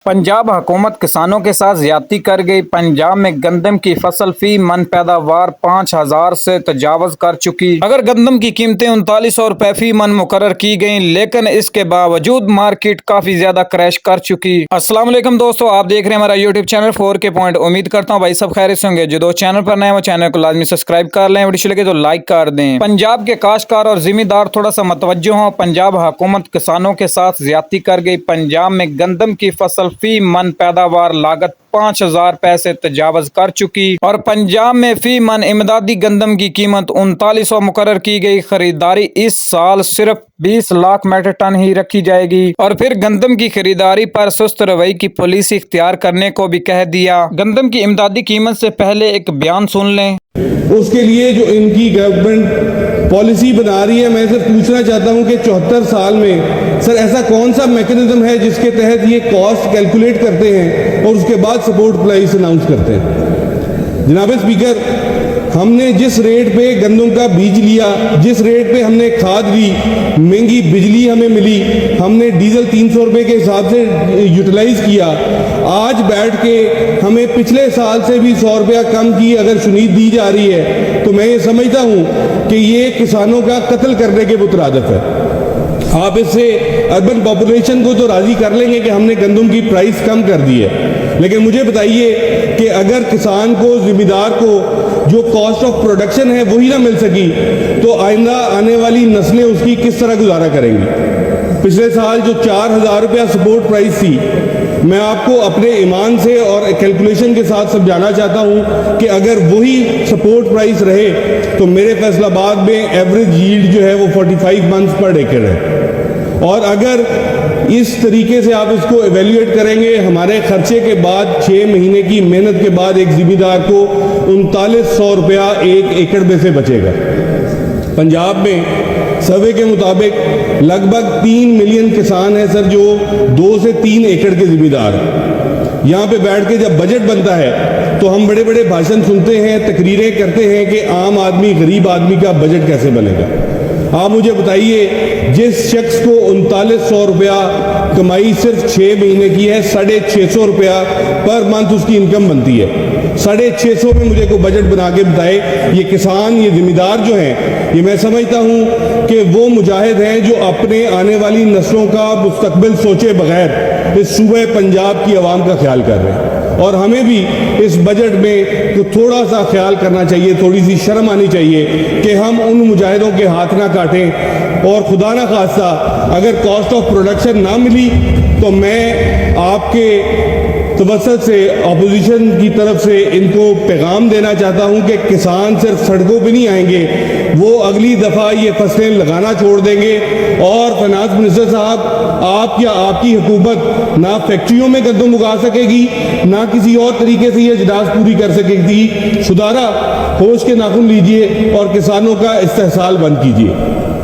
पंजाब हुकूमत किसानों के साथ ज्यादती कर गई। पंजाब में गंदम की फसल फी मन पैदावार 5,000 से तजावज कर चुकी। अगर गंदम की कीमतें 3900 रुपए फी मन मुकर्रर की गई, लेकिन इसके बावजूद मार्केट काफी ज्यादा क्रैश कर चुकी। अस्सलाम वालेकुम दोस्तों, आप देख रहे हैं हमारा यूट्यूब चैनल 4K पॉइंट। उम्मीद करता हूँ भाई सब खैरियत से होंगे। जो दोस्त चैनल पर नए वो चैनल को लाजमी सब्सक्राइब कर लें, वीडियो लगे तो लाइक कर दें। पंजाब के काश्तकार और जिम्मेदार थोड़ा सा मतवज्जो हों। पंजाब हुकूमत किसानों के साथ ज्यादती कर गई। पंजाब में गंदम की फसल फी मन पैदावार लागत 5,000 पैसे तजावज कर चुकी और पंजाब में फी मन इमदादी गंदम की कीमत 3900 मुकर्रर की गई। खरीदारी इस साल सिर्फ 20 लाख मेट्रिक टन ही रखी जाएगी और फिर गंदम की खरीदारी पर सुस्त रवैये की पॉलिसी इख्तियार करने को भी कह दिया। गंदम की इमदादी कीमत से पहले एक बयान सुन लें। उसके लिए जो इनकी गवर्नमेंट पॉलिसी बना रही है, मैं सिर्फ पूछना चाहता हूं कि 74 साल में सर ऐसा कौन सा मैकेनिज्म है जिसके तहत ये कॉस्ट कैलकुलेट करते हैं और उसके बाद सपोर्ट प्राइस अनाउंस करते हैं। जनाब स्पीकर, हमने जिस रेट पे गंदम का बीज लिया, जिस रेट पे हमने खाद ली, महंगी बिजली हमें मिली, हमने डीजल 300 रुपये के हिसाब से यूटिलाइज किया, आज बैठ के हमें पिछले साल से भी 100 रुपया कम की अगर शुनीद दी जा रही है तो मैं ये समझता हूँ कि ये किसानों का कत्ल करने के मुतरादिफ है। आप इससे अर्बन पॉपुलेशन को तो राजी कर लेंगे कि हमने गंदम की प्राइस कम कर दी है, लेकिन मुझे बताइए कि अगर किसान को, जिम्मेदार को जो कॉस्ट ऑफ प्रोडक्शन है वही ना मिल सकी तो आइंदा आने वाली नस्लें उसकी किस तरह गुजारा करेंगी। पिछले साल जो 4,000 रुपया सपोर्ट प्राइस थी, मैं आपको अपने ईमान से और कैलकुलेशन के साथ समझाना चाहता हूं कि अगर वही सपोर्ट प्राइस रहे तो मेरे फैसलाबाद में एवरेज यील्ड जो है वो 45 मंथ्स पर एकड़ है। और अगर इस तरीके से आप इसको एवेल्युएट करेंगे, हमारे खर्चे के बाद 6 महीने की मेहनत के बाद एक जिम्मेदार को 3900 रुपया एक एकड़ में से बचेगा। पंजाब में सर्वे के मुताबिक लगभग 3 मिलियन किसान हैं सर, जो 2 से 3 एकड़ के जिम्मेदार हैं। यहाँ पे बैठ के जब बजट बनता है तो हम बड़े बड़े भाषण सुनते हैं, तकरीरें करते हैं कि आम आदमी, गरीब आदमी का बजट कैसे बनेगा। आप मुझे बताइए, जिस शख्स को 3900 रुपया कमाई सिर्फ 6 महीने की है, 650 रुपया पर मंथ उसकी इनकम बनती है। 650 में मुझे को बजट बना के बताए। ये किसान, ये जिम्मेदार जो हैं, ये मैं समझता हूँ कि वो मुजाहिद हैं जो अपने आने वाली नस्लों का मुस्तकबिल सोचे बगैर इस सूबे पंजाब की आवाम का ख्याल कर रहे हैं। और हमें भी इस बजट में तो थोड़ा सा ख्याल करना चाहिए, थोड़ी सी शर्म आनी चाहिए कि हम उन मुजाहिदों के हाथ ना काटें। और खुदा ना खास्ता अगर कॉस्ट ऑफ प्रोडक्शन ना मिली तो मैं आपके तवज्जुह से, अपोजिशन की तरफ से इनको पैगाम देना चाहता हूं कि किसान सिर्फ सड़कों पे नहीं आएंगे, वो अगली दफ़ा ये फसलें लगाना छोड़ देंगे। और फाइनेंस मिनिस्टर साहब, आपकी हुकूमत ना फैक्ट्रियों में गंदम उगा सकेगी, ना किसी और तरीके से ये अजदास पूरी कर सकेगी। सुधारा होश के नाखून लीजिए और किसानों का इस्तेहसाल बंद कीजिए।